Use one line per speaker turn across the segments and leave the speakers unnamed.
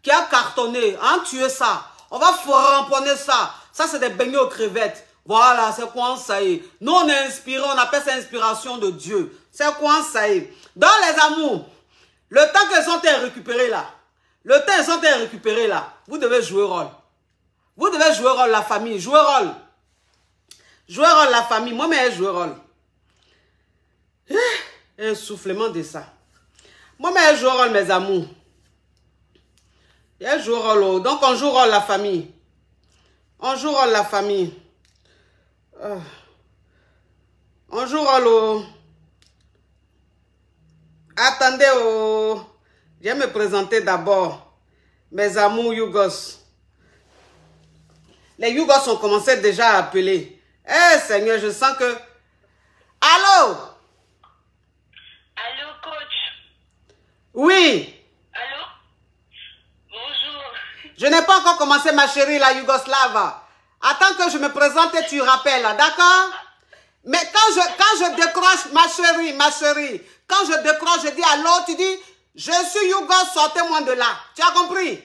qui a cartonné, hein, tué ça. On va ramponner ça. Ça, c'est des beignets aux crevettes. Voilà, c'est quoi ça y est. Nous, on est inspiré, on appelle ça inspiration de Dieu. C'est quoi ça y est. Dans les amours, le temps qu'ils sont récupérés là, vous devez jouer rôle. Vous devez jouer rôle, la famille, jouer rôle. Jouer rôle, la famille. Moi-même, jouer rôle. Un soufflement de ça. Moi-même, jouer rôle, mes amours. Il joue rôle. Donc, on joue rôle, la famille. On joue rôle, la famille. On joue rôle. Attendez, je vais me présenter d'abord. Mes amours Yougos. Les Yougos ont commencé déjà à appeler. Eh Seigneur, je sens que... Allô?
Allô, coach?
Oui.
Allô? Bonjour.
Je n'ai pas encore commencé ma chérie, la Yougoslave. Attends que je me présente et tu rappelles, d'accord? Mais quand je décroche, ma chérie, quand je décroche, je dis allô, tu dis, je suis Yougos, sortez-moi de là. Tu as compris?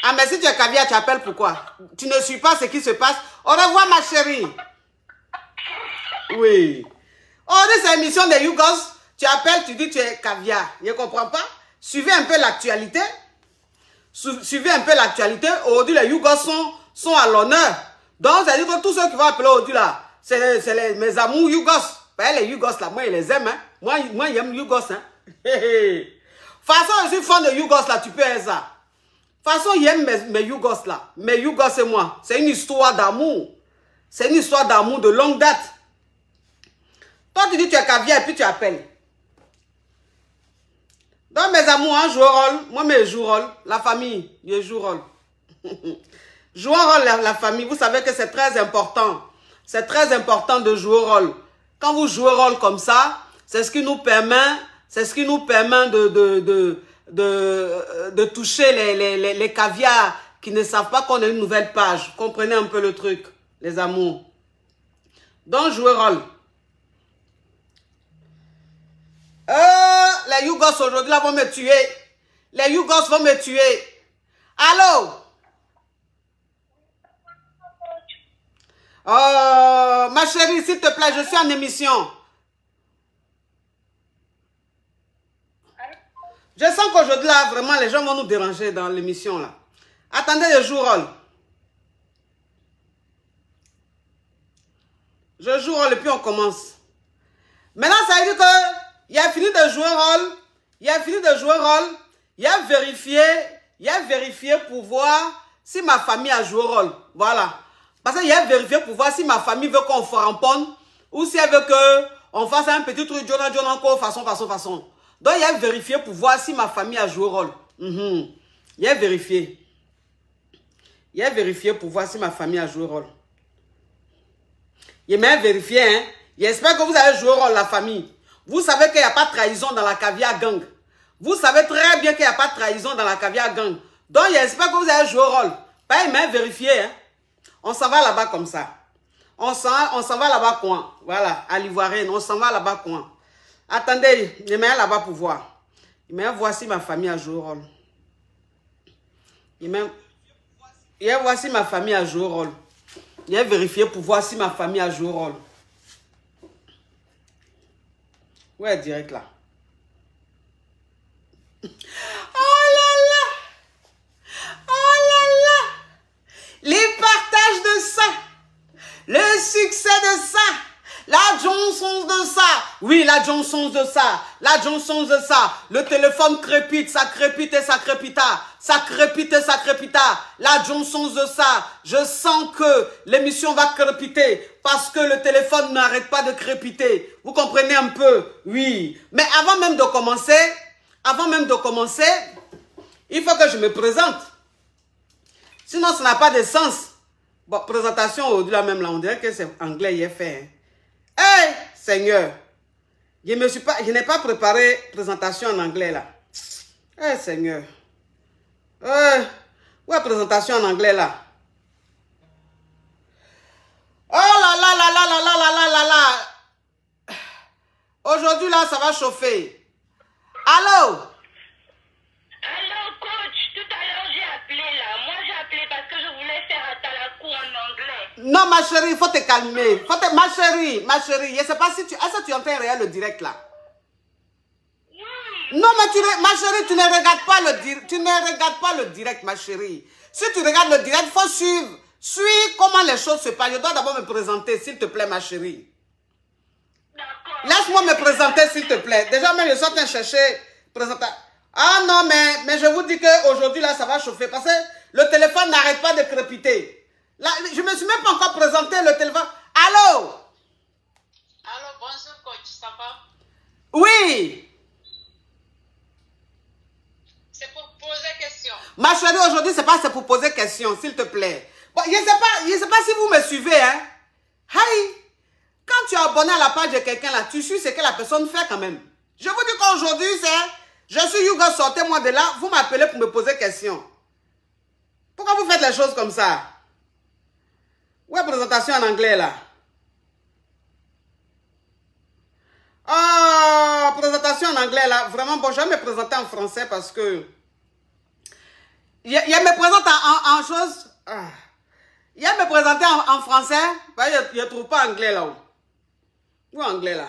Ah, mais si tu es caviar, tu appelles pourquoi? Tu ne suis pas ce qui se passe. Au revoir, ma chérie. Oui. On dit c'est émission de Yougos. Tu appelles, tu dis tu es caviar. Je ne comprends pas. Suivez un peu l'actualité. Suivez un peu l'actualité. Aujourd'hui, les Yougos sont à l'honneur. Donc, ça veut dire que tous ceux qui vont appeler aujourd'hui là, c'est mes amours Yougos. Les Yougos là, moi, je les aime. Hein. Moi j'aime Yougos. Hein. De toute façon, je suis fan de Yougos là, tu peux être ça. De toute façon, j'aime mes Yougos là. Mes Yougos et moi. C'est une histoire d'amour. C'est une histoire d'amour de longue date. Toi, tu dis tu es caviar et puis tu appelles. Donc, mes amours, hein, joue rôle. Moi, je joue rôle. La famille, je joue rôle. Jouer rôle, la famille. Vous savez que c'est très important. C'est très important de jouer rôle. Quand vous jouez rôle comme ça, c'est ce qui nous permet, de toucher les caviars qui ne savent pas qu'on a une nouvelle page. Comprenez un peu le truc, les amours. Donc, jouer rôle. Les Yougos aujourd'hui là vont me tuer. Les Yougos vont me tuer. Allô? Oh, ma chérie, s'il te plaît, je suis en émission. Je sens qu'aujourd'hui là, vraiment, les gens vont nous déranger dans l'émission là. Attendez, je joue rôle. Je joue rôle et puis on commence. Maintenant, ça veut dire que il a fini de jouer rôle. Il a fini de jouer rôle. Il a vérifié pour voir si ma famille a joué rôle. Voilà. Parce qu'il a vérifié pour voir si ma famille veut qu'on ramponne ou si elle veut qu'on fasse un petit truc encore façon. Donc, il a vérifié pour voir si ma famille a joué rôle. Il a vérifié. Il a vérifié pour voir si ma famille a joué rôle. Il m'a vérifié, hein. J'espère que vous avez joué rôle, la famille. Vous savez qu'il n'y a pas de trahison dans la caviar gang. Vous savez très bien qu'il n'y a pas de trahison dans la caviar gang. Donc, j'espère que vous avez joué rôle. Pas il m'a vérifié, hein. On s'en va là-bas comme ça. On s'en va là-bas coin. Voilà, à l'Ivoirienne. On s'en va là-bas coin. Attendez, je mets là-bas pour voir. Il m'a voir si ma famille a joué rôle. Il m'a voir si ma famille a joué rôle. Il a vérifié pour voir si ma famille a joué rôle. Ouais, direct là. Oh là là! Oh là là! Les partages de ça! Le succès de ça! La Johnson de ça! Oui, la Johnson de ça! La Johnson de ça! Le téléphone crépite, ça crépite et ça crépita! Ça crépite et ça crépita! La Johnson de ça! Je sens que l'émission va crépiter parce que le téléphone n'arrête pas de crépiter. Vous comprenez un peu? Oui. Mais avant même de commencer, il faut que je me présente. Sinon, ça n'a pas de sens. Bon, présentation au-delà même là, on dirait que c'est anglais, il est fait. Hein. Hey, Seigneur, je n'ai pas préparé présentation en anglais là. Hey, Seigneur. Où est présentation en anglais là? Oh là là là là là là là là là là. Aujourd'hui là, ça va chauffer. Allô? Non, ma chérie, il faut te calmer. Ma chérie, je ne sais pas si tu... Est-ce que tu entends réel le direct là? Non, mais ma chérie, tu ne regardes pas le direct. Tu ne regardes pas le direct, ma chérie. Si tu regardes le direct, il faut suivre. Suis comment les choses se passent. Je dois d'abord me présenter, s'il te plaît, ma chérie. Laisse-moi me présenter, s'il te plaît. Déjà, même, je suis en train de chercher présentateur. Ah non, mais je vous dis qu'aujourd'hui, là, ça va chauffer. Parce que le téléphone n'arrête pas de crépiter. Là, je ne me suis même pas encore présenté, le téléphone. Allô?
Allô, bonjour, coach, ça va?
Oui.
C'est pour poser question.
Ma chérie, aujourd'hui, c'est pour poser question, s'il te plaît. Bon, je ne sais pas si vous me suivez, hein. Hey, quand tu es abonné à la page de quelqu'un, là, tu suis ce que la personne fait quand même. Je vous dis qu'aujourd'hui, je suis Hugo, sortez-moi de là, vous m'appelez pour me poser question. Pourquoi vous faites les choses comme ça? Où est la présentation en anglais, là? Oh, présentation en anglais, là. Vraiment, bon, je vais me présenter en français parce que... Il me présente en chose... Il me présenter en français. Il ne trouve pas anglais, là. Où anglais, là?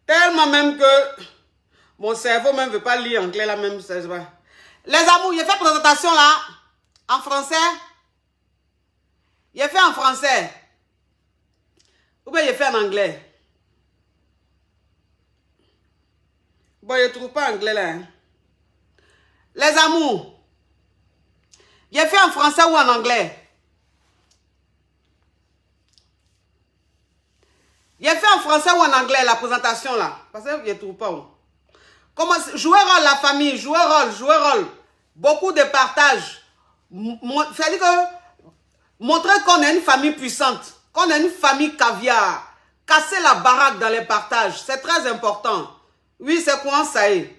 Tellement même que... Mon cerveau même ne veut pas lire anglais, là, même. Les amours, il a fait présentation, là. En français. Il a fait en français. Ou bien il a fait en anglais. Bon, je ne trouve pas anglais là. Hein. Les amours. Il a fait en français ou en anglais? Il a fait en français ou en anglais la présentation là? Parce que je ne trouve pas où. Comment jouer rôle la famille, jouer rôle. Beaucoup de partage. C'est-à-dire que montrer qu'on est une famille puissante, qu'on est une famille caviar, casser la baraque dans les partages, c'est très important. Oui, c'est quoi ça est.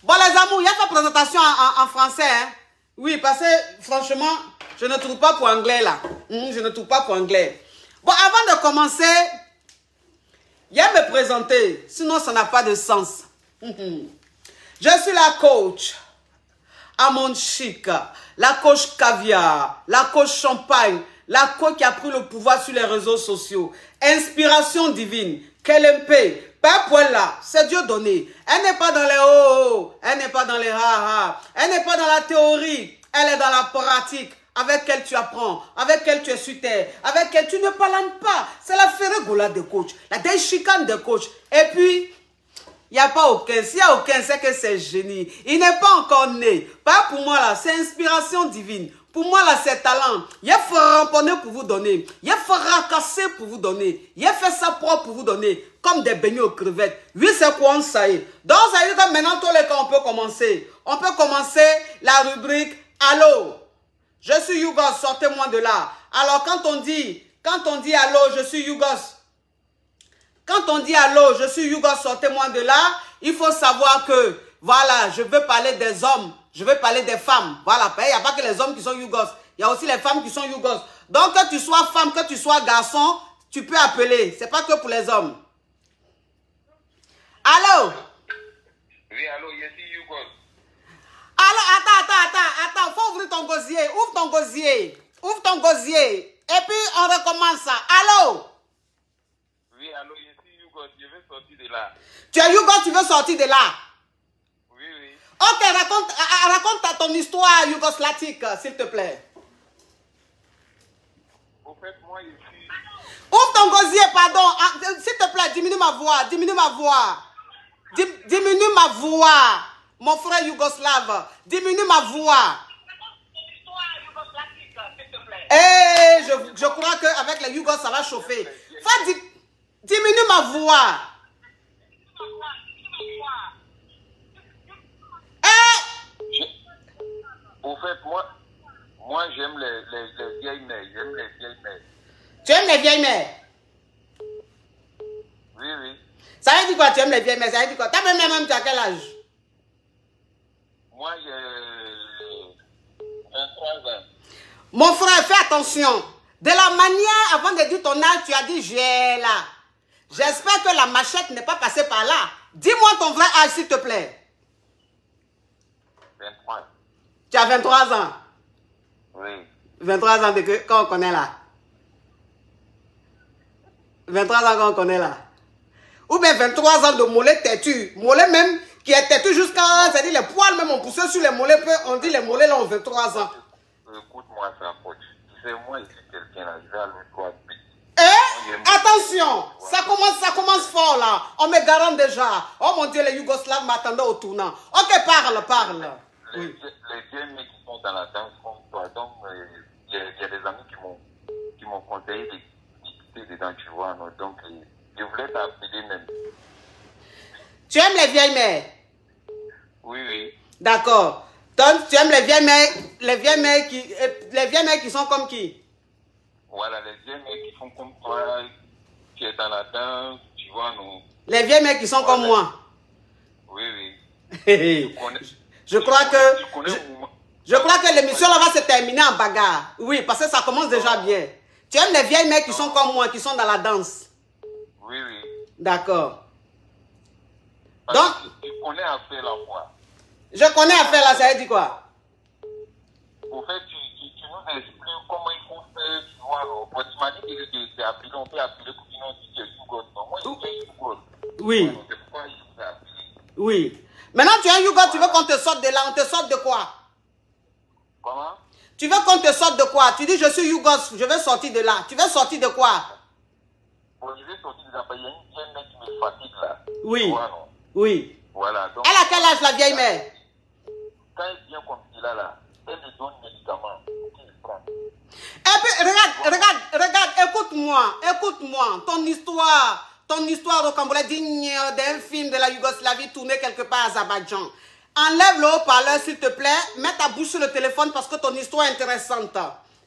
Bon, les amours, il y a une présentation en français. Hein? Oui, parce que franchement, je ne trouve pas pour anglais là. Je ne trouve pas pour anglais. Bon, avant de commencer, il y a me présenter, sinon ça n'a pas de sens. Je suis la coach. Amon Chic, la coach caviar, la coach champagne, la coach qui a pris le pouvoir sur les réseaux sociaux. Inspiration divine, KLMP, pas point là, c'est Dieu donné. Elle n'est pas dans les oh, elle n'est pas dans les ha-ha, elle n'est pas dans la théorie, elle est dans la pratique, avec elle tu apprends, avec elle tu es sur terre, avec elle tu ne parles pas. C'est la ferregoulade de coach, la déchicane de coach. Et puis, il n'y a pas aucun. S'il n'y a aucun, c'est que c'est génie. Il n'est pas encore né. Pas pour moi là, c'est inspiration divine. Pour moi là, c'est talent. Il faut ramponner pour vous donner. Il faut racasser pour vous donner. Il fait ça propre pour vous donner. Comme des beignets aux crevettes. Oui, c'est quoi ça y est. Donc ça veut dire que maintenant, tous les cas, on peut commencer. On peut commencer la rubrique Allô. Je suis Yougos, sortez-moi de là. Alors quand on dit Allô, je suis Yougos. Quand on dit allô, je suis Yougos, sortez-moi de là, il faut savoir que, voilà, je veux parler des hommes, je veux parler des femmes. Voilà, il n'y a pas que les hommes qui sont Yougos, il y a aussi les femmes qui sont Yougos. Donc, que tu sois femme, que tu sois garçon, tu peux appeler. Ce n'est pas que pour les hommes. Allô?
Oui, allô, je suis Yougos.
Allô, attends, faut ouvrir ton gosier. Ouvre ton gosier. Et puis, on recommence ça. Allô?
Oui, allô, je suis Yougos, je veux sortir de là.
Tu es Yougos, tu veux sortir de là?
Oui, oui.
Ok, raconte ton histoire yougoslatique, s'il te plaît.
Au fait, moi, je suis...
Ouvre ton gosier, pardon. S'il te plaît, diminue ma voix. Diminue ma voix. Mon frère yougoslave, diminue ma voix. Eh, je crois qu'avec les Yougos, ça va chauffer. Diminue ma voix.
Au fait, moi j'aime les vieilles mères. J'aime les vieilles mères.
Tu aimes les vieilles mères?
Oui, oui.
Ça veut dire quoi, tu aimes les vieilles mères? Ça veut dire quoi? T'as même tu as quel âge?
Moi, j'ai 23 ans.
Mon frère, fais attention. De la manière, avant de dire ton âge, tu as dit j'ai là. J'espère que la machette n'est pas passée par là. Dis-moi ton vrai âge, s'il te plaît.
23.
Tu as 23 ans.
Oui.
23 ans de que, quand on connaît là. 23 ans quand on connaît là. Ou bien 23 ans de mollet têtu. Mollet même qui est têtu jusqu'à... C'est-à-dire les poils même ont poussé sur les mollets. On dit les mollets là ont 23 ans.
Écoute-moi ça, coach. Tu sais, moi, ici, quelqu'un là, je vais aller toi.
Attention, ça commence fort là. On me garante déjà. Oh mon Dieu, les Yougoslaves m'attendaient au tournant. Ok, parle.
Les vieux mecs qui sont dans la danse comme toi, donc il y a des amis qui m'ont conseillé d'écouter dedans, tu vois. Non? Donc, je voulais t'appeler même.
Tu aimes les vieilles mères?
Oui.
D'accord. Donc, tu aimes les vieilles mères qui sont comme qui?
Voilà, les vieux mecs qui font comme toi, qui est dans la danse, tu vois, non?
Les vieilles mecs qui sont comme moi.
Oui.
Je crois que l'émission là va se terminer en bagarre. Oui, parce que ça commence déjà bien. Tu aimes les vieilles mecs qui sont comme moi, qui sont dans la danse?
Oui.
D'accord.
Donc, tu connais à faire la voix.
Je connais à faire là, ça veut dire quoi?
Au fait, tu nous expliques comment il faut faire, tu vois, non? Tu m'as dit que tu appelé, on peut appeler pour qu'on dise que tu goes. Moi, je suis Yougo.
Oui.
C'est pourquoi il faut appeler.
Oui. Maintenant, tu es un Yougo, tu veux qu'on te sorte de là, on te sorte de quoi?
Comment?
Tu veux qu'on te sorte de quoi? Tu dis, je suis Yougos, je veux sortir de là. Tu veux sortir de quoi?
Bon, je vais sortir de là, il y a une vieille mère qui me fatigue là.
Oui.
Tu vois, non?
Oui.
Voilà. Donc,
Elle a quel âge, la vieille mère?
Quand elle vient comme cela, elle me donne des médicaments qu'il prend.
Et puis, regarde, écoute-moi. Ton histoire rocambolesque digne d'un film de la Yougoslavie tourné quelque part à Azerbaïdjan. Enlève le haut-parleur, s'il te plaît. Mets ta bouche sur le téléphone parce que ton histoire est intéressante.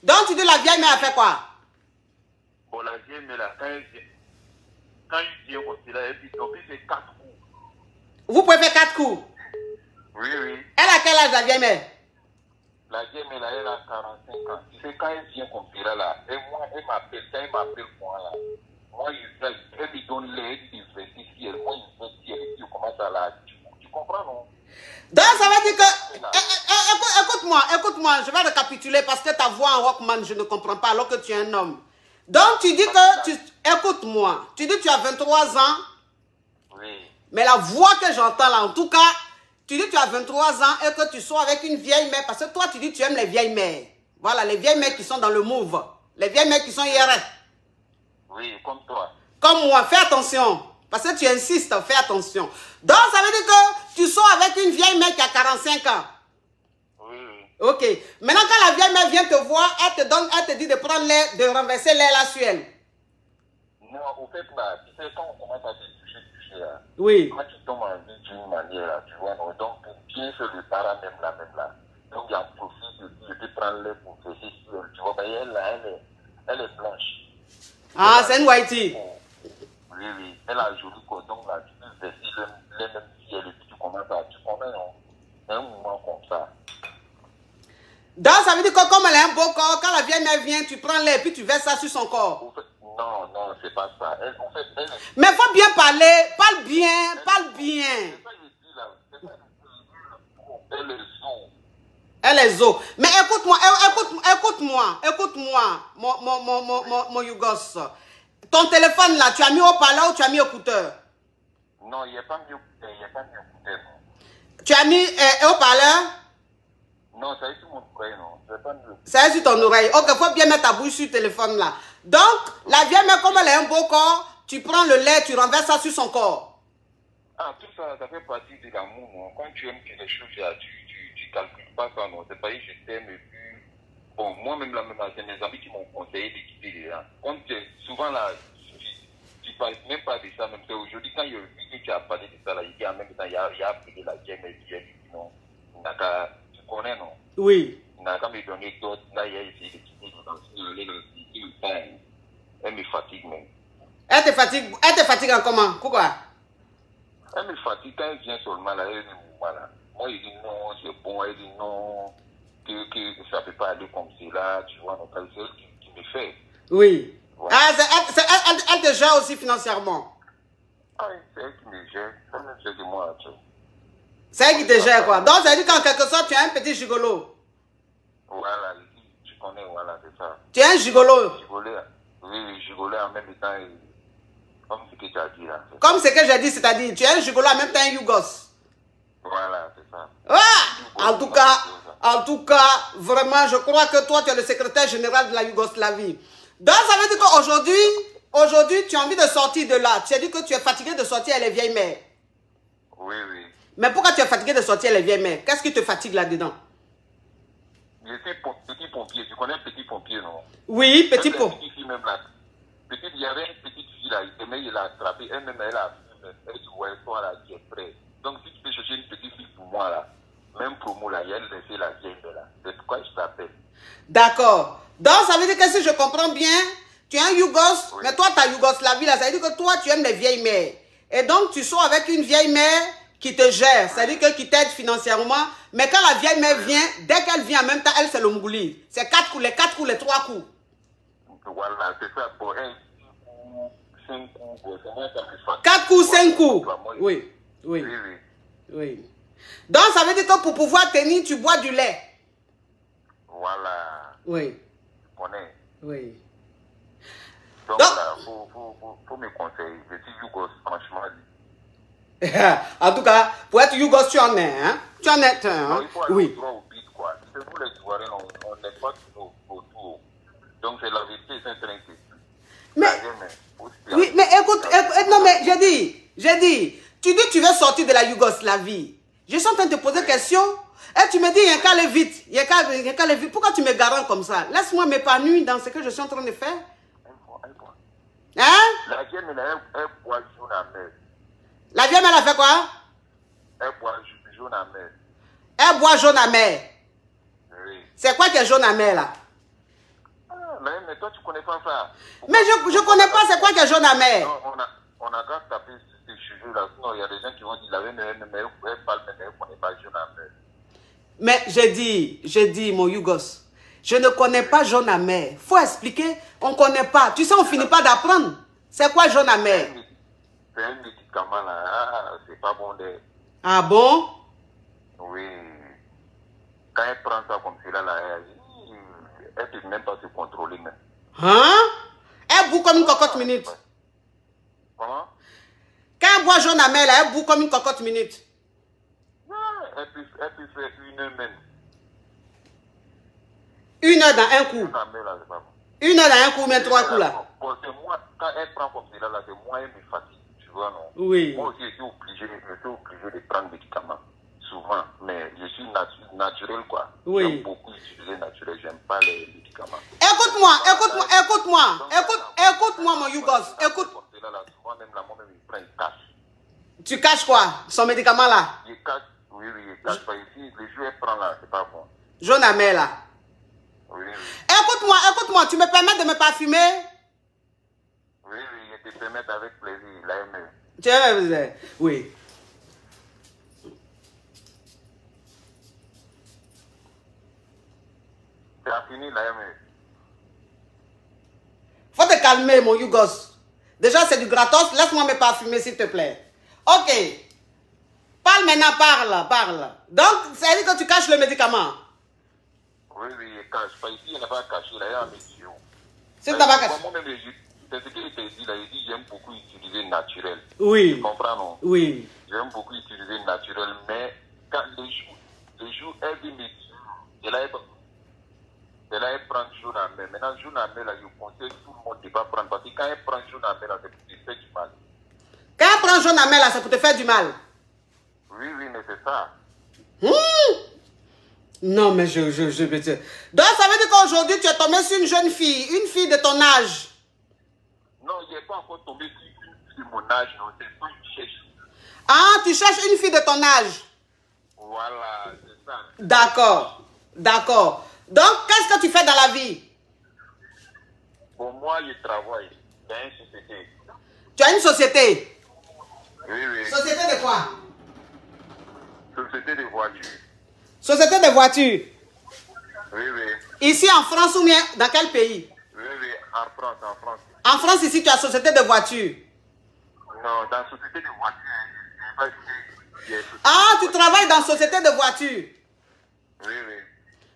Donc, tu dis la vieille mère a fait quoi?
Bon, la vieille mère, là, quand il vient comme cela, elle fait 4 coups.
Vous pouvez faire 4 coups?
Oui.
Elle a quel âge, la vieille mère?
La vieille mère, là, elle a 45 ans. Tu sais, quand elle vient comme cela, là, et moi, elle m'appelle, moi, là. Moi, elle me donne l'aide, elle investit, moi, il investit, et puis, commence à la... Tu comprends, non?
Donc, ça veut dire que... Écoute-moi, je vais récapituler parce que ta voix en Rockman, je ne comprends pas alors que tu es un homme. Donc, tu dis que... Écoute-moi, tu dis que tu as 23 ans.
Oui.
Mais la voix que j'entends là, en tout cas, tu dis que tu as 23 ans et que tu sois avec une vieille mère. Parce que toi, tu dis que tu aimes les vieilles mères. Voilà, les vieilles mères qui sont dans le move. Les vieilles mères qui sont IRF.
Oui, comme toi.
Comme moi, fais attention. Parce que tu insistes, fais attention. Donc, ça veut dire que tu sors avec une vieille mère qui a 45 ans.
Oui.
Ok. Maintenant, quand la vieille mère vient te voir, elle te dit de prendre l'air, de renverser l'air là sur elle.
Non, au fait, là, tu sais, quand on commence à se toucher, là.
Oui.
Quand tu tombes en vie d'une manière, là, tu vois, non, donc, pour bien se réparer même là. Donc, il y a un profil de peux prendre l'air pour faire sur elle. Tu vois, ben, elle est blanche.
Ah, c'est une whitey.
Oui. Elle a un joli cordon là, tu peux verser les mêmes filles et puis tu commences à, tu connais, non? Un moment comme ça.
Donc, ça veut dire que comme elle a un beau corps, quand la vieille mère vient, tu prends l'air et puis tu verses ça sur son corps.
En fait, non, c'est pas ça. En fait,
mais il faut bien parler, parle bien.
C'est ça que je dis là. Elle est zo.
Elle est zo. Mais écoute-moi, mon Yougos. Ton téléphone là, tu as mis haut-parleur ou tu as mis écouteur?
Non, il n'y a pas mis écouteur, non.
Tu as mis haut-parleur?
Non, ça est sur mon oreille, non.
Ça est sur ton oreille. Ok, il faut bien mettre ta bouche sur le téléphone là. Donc, la vieille mère, comme elle a un beau corps, tu prends le lait, tu renverses ça sur son corps.
Ah, tout ça, ça fait partie de l'amour, non. Quand tu aimes quelque chose, tu calcules pas ça, non. C'est pas que je t'aime et puis... Bon, moi-même, là, c'est mes amis qui m'ont conseillé de quitter les gens. Comme souvent, là, tu ne parles même pas de ça. Même aujourd'hui, quand il a vu que tu as parlé de ça, là, il dit en même temps, il a appelé la vieille mère qui a dit non. Tu connais, non?
Oui.
Il n'a qu'à me donner d'autres. Là, il a essayé de quitter le temps. Elle me fatigue même.
Elle te fatigue en comment? Pourquoi?
Elle me fatigue quand elle vient seulement là, elle dit voilà. Moi, il dit non, c'est bon, elle dit non. Que ça ne peut pas aller comme cela, tu vois, donc c'est elle qui me fait.
Oui.
Voilà.
Ah, elle te gère aussi financièrement.
Ah, c'est elle qui me gère, ça me gère de moi.
C'est elle qui te gère quoi. Donc ça veut dire qu'en quelque sorte tu as un petit gigolo.
Voilà, connais, voilà, c'est ça.
Tu es un gigolo.
Oui, gigolo en même temps, comme ce que tu as dit là.
Comme ce que j'ai dit, c'est-à-dire, tu es un gigolo en même temps un Yougos.
Voilà, c'est ça.
Ah, en tout cas, vraiment, je crois que toi, tu es le secrétaire général de la Yougoslavie. Donc, ça veut dire qu'aujourd'hui, tu as envie de sortir de là. Tu as dit que tu es fatigué de sortir à les vieilles mères.
Oui, oui.
Mais pourquoi tu es fatigué de sortir à les vieilles mères? Qu'est-ce qui te fatigue là-dedans?
Je suis petit pompier. Tu connais petit pompier, non?
Oui, petit pompier.
Il y avait une petite fille là, il l'a attrapée. Elle-même, elle a elle dit, ouais, toi là, tu es prêt. Donc, si tu peux chercher une petite fille pour moi là, même promo là, il y a laissé la vieille là. C'est pourquoi je t'appelle.
D'accord. Donc, ça veut dire que si je comprends bien, tu es un Yougos, oui. Mais toi, ta Yougoslavie là, ça veut dire que toi, tu aimes les vieilles mères. Et donc, tu sors avec une vieille mère qui te gère, c'est-à-dire que qui t'aide financièrement. Mais quand la vieille mère vient, dès qu'elle vient en même temps, elle, c'est le mougouli. C'est 4 coups, les 4 coups, les 3 coups.
Voilà, c'est ça. Pour un 5 coups,
4 coups, 5 coups. Oui, oui, oui, oui. Donc, ça veut dire que pour pouvoir tenir, tu bois du lait.
Voilà.
Oui.
Tu connais.
Oui.
Donc, là, faut me conseiller. Je suis Yougos, franchement.
En tout cas, pour être Yougos, tu en es, hein? Tu en es un,
hein? Il faut aller
oui.
droit au but, quoi. C'est vous les Ivoiriens, on n'est pas toujours autour. Donc, c'est la vérité, c'est un train qui...
Mais, oui, mais écoute, non, mais j'ai dit, tu dis que tu veux sortir de la Yougoslavie. Je suis en train de te poser des questions. Et tu me dis, il y a qu'à aller vite. Il y a qu'à aller vite. Pourquoi tu me garantes comme ça? Laisse-moi m'épanouir dans ce que je suis en train de faire. Hein?
La vieille, elle boit jaune à mer.
La vieille, elle a fait quoi?
Elle boit jaune à mer.
Elle boit jaune à mer.
Oui.
C'est quoi qui est jaune à mer là?
Mais toi, tu connais pas ça.
Mais je connais pas c'est quoi qui est jaune à mer.
Non, on a qu'à taper ces cheveux là. Sinon, il y a des gens qui vont dire la même, mais elle parle, mais elle ne connaît pas jaune à mer.
Mais j'ai dit, mon Yougos, je ne connais pas jaune à mer. Faut expliquer, on ne connaît pas. Tu sais, on finit pas d'apprendre. C'est quoi jaune à mer?
C'est un médicament là, c'est pas bon de...
Ah bon?
Oui. Quand elle prend ça comme cela là, elle ne peut même pas se contrôler même.
Hein? Elle bout comme une cocotte minute.
Comment?
Quand elle boit jaune à mer là, elle bout comme une cocotte minute.
Elle peut faire 1 heure même.
1 heure dans un coup. 1 heure dans un coup, mais 3 coups là.
C'est moi, quand elle prend comme cela là, c'est moi, elle me fatigue. Tu vois, non?
Oui.
Moi aussi, je suis obligé de prendre des médicaments. Souvent. Mais je suis naturel, quoi.
Oui.
J'aime beaucoup utiliser naturel. J'aime pas les médicaments.
Écoute-moi, mon Yougos. Écoute.
Moi-même, il prend une cache.
Tu caches quoi? Son médicament là?
Il cache. Oui, il cache pas ici. Les jours, elle prend là, c'est pas bon.
Jaune à mer là.
Oui.
Écoute-moi, tu me permets de me parfumer?
Oui, je te permets avec plaisir, la aimée.
Tu aimes? Oui.
Tu as fini, la aimée.
Faut te calmer, mon Yougos. Déjà, c'est du gratos. Laisse-moi me parfumer, s'il te plaît. Ok. Parle maintenant, parle. Donc, ça veut dire que tu caches le médicament?
Oui, il cache. Pas ici, il n'est pas caché, là, il y a un médicament.
C'est tu n'as pas caché.
Moi-même, c'est ce qu'il te dit, là, il dit j'aime beaucoup utiliser le naturel.
Oui.
Tu comprends, non?
Oui.
J'aime beaucoup utiliser le naturel, mais quand les jours, elle dit médicament, elle prend jaune à mer. Maintenant, jaune à mer, là, je conseille tout le monde de ne pas prendre, parce que quand elle prend jaune à mer, là, c'est pour te faire du mal.
Quand elle prend jaune à mer, là, c'est pour te faire du mal?
Oui, mais c'est ça.
Non, mais Donc, ça veut dire qu'aujourd'hui, tu es tombé sur une jeune fille, une fille de ton âge.
Non, il n'est pas encore tombé sur une fille de mon âge, non, c'est pas une cherche.
Ah, tu cherches une fille de ton âge.
Voilà, c'est ça.
D'accord. Donc, qu'est-ce que tu fais dans la vie?
Pour moi, je travaille dans une société.
Tu as une société?
Oui.
Société de quoi?
Société de voitures.
Société de voitures?
Oui.
Ici en France ou bien dans quel pays?
Oui, en France.
En France, ici, tu as société de voitures?
Non, dans société de voitures.
Ah, tu travailles dans société de voitures?
Oui.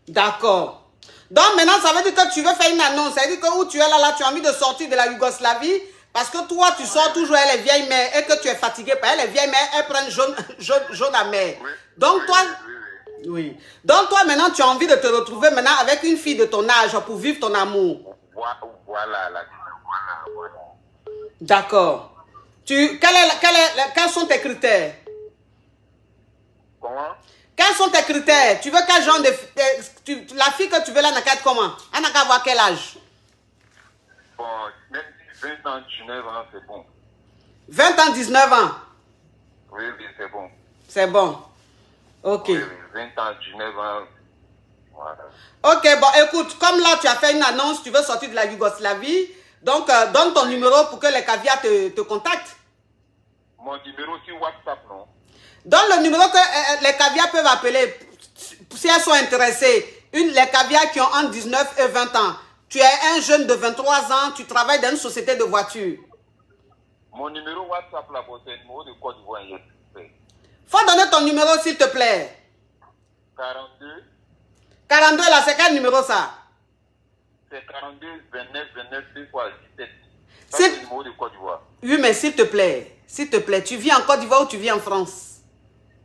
D'accord. Donc maintenant, ça veut dire que tu veux faire une annonce. Ça veut dire que où tu es là, tu as envie de sortir de la Yougoslavie. Parce que toi, tu sors toujours avec les vieilles mères et que tu es fatigué par elles. Les vieilles mères, elles prennent jaune amer.
Oui.
Donc toi... Oui. Donc toi, maintenant, tu as envie de te retrouver maintenant avec une fille de ton âge pour vivre ton amour.
Voilà.
D'accord. Quels sont tes critères?
Comment?
Quels sont tes critères? Tu veux quel genre de... la fille que tu veux là, n'a qu'à être comment? Elle n'a qu'à avoir quel âge?
Bon, même si 20 ans, 19 ans, c'est bon.
20 ans, 19 ans?
Oui, c'est bon.
C'est bon. Ok.
Oui, 20 ans, 19 ans. Voilà.
Ok, bon, écoute, comme là, tu as fait une annonce, tu veux sortir de la Yougoslavie, donc donne ton numéro pour que les caviars te contactent.
Mon numéro sur WhatsApp, non?
Donne le numéro que les caviars peuvent appeler si elles sont intéressées. Les caviars qui ont entre 19 et 20 ans. Tu es un jeune de 23 ans, tu travailles dans une société de voitures.
Mon numéro WhatsApp, là, c'est le numéro de Côte d'Ivoire.
Faut donner ton numéro, s'il te plaît.
42.
42, là, c'est quel numéro, ça?
C'est 42, 29, 29, 2 fois 17.
C'est
le numéro de Côte d'Ivoire.
Oui, mais s'il te plaît, tu vis en Côte d'Ivoire ou tu vis en France?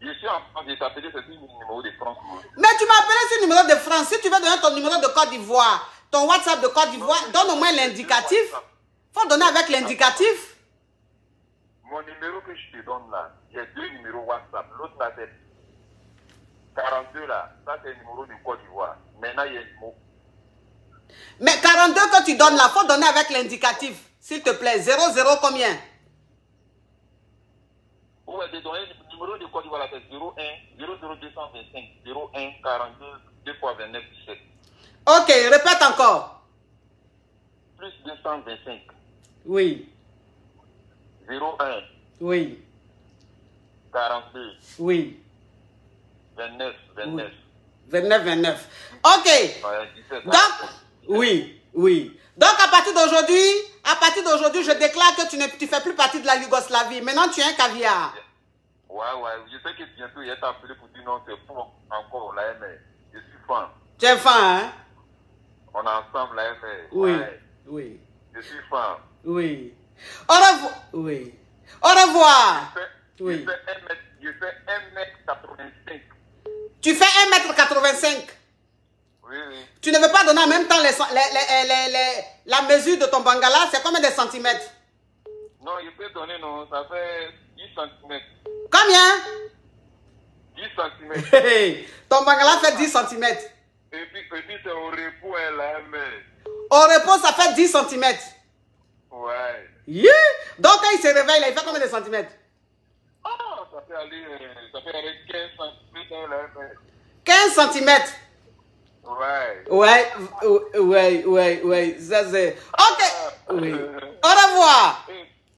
Je suis en France, je t'appelais, c'est le numéro de France.
Mais tu m'as appelé sur le numéro de France. Si tu veux donner ton numéro de Côte d'Ivoire, ton WhatsApp de Côte d'Ivoire, donne au moins l'indicatif. Faut donner avec l'indicatif.
Mon numéro que je te donne là, j'ai 2 numéros WhatsApp. L'autre là, c'est 42 là. Ça, c'est le numéro de Côte d'Ivoire. Maintenant, il y a le mot.
Mais 42 que tu donnes là, faut donner avec l'indicatif. S'il te plaît, 00 combien?
Ouais, j'ai donné le numéro de Côte d'Ivoire là, c'est 01 00225 01 42 2 fois 29 17.
Ok, répète encore.
Plus 225.
Oui.
01
Oui.
42
Oui.
29 29.
29. Ok.
Ouais, 17.
Donc, oui. Donc, à partir d'aujourd'hui, je déclare que tu ne fais plus partie de la Yougoslavie. Maintenant, tu es un caviar.
Ouais. Je sais que bientôt, il est appelé pour dire non, c'est pour encore là, mais je suis fan.
Tu es fan, hein?
On est ensemble là, mais.
Oui.
Ouais.
Oui.
Je suis fan.
Oui. Au revoir. Oui. Au revoir.
Je fais 1m85.
Tu fais 1m85.
Oui.
Tu ne veux pas donner en même temps la mesure de ton bangala, c'est combien de centimètres?
Non, je peux donner, non, ça fait 10 cm.
Combien?
10 cm.
Ton bangala fait 10 cm.
Et puis c'est au repos, là, mais.
Au repos, ça fait 10 cm.
Ouais.
Yeah. Donc, quand il se réveille, là, il fait combien de centimètres?
Ah, ça fait aller 15 cm, là, mais.
15 cm.
Ouais.
Ouais. Ça c'est. Ok. Oui. Au revoir.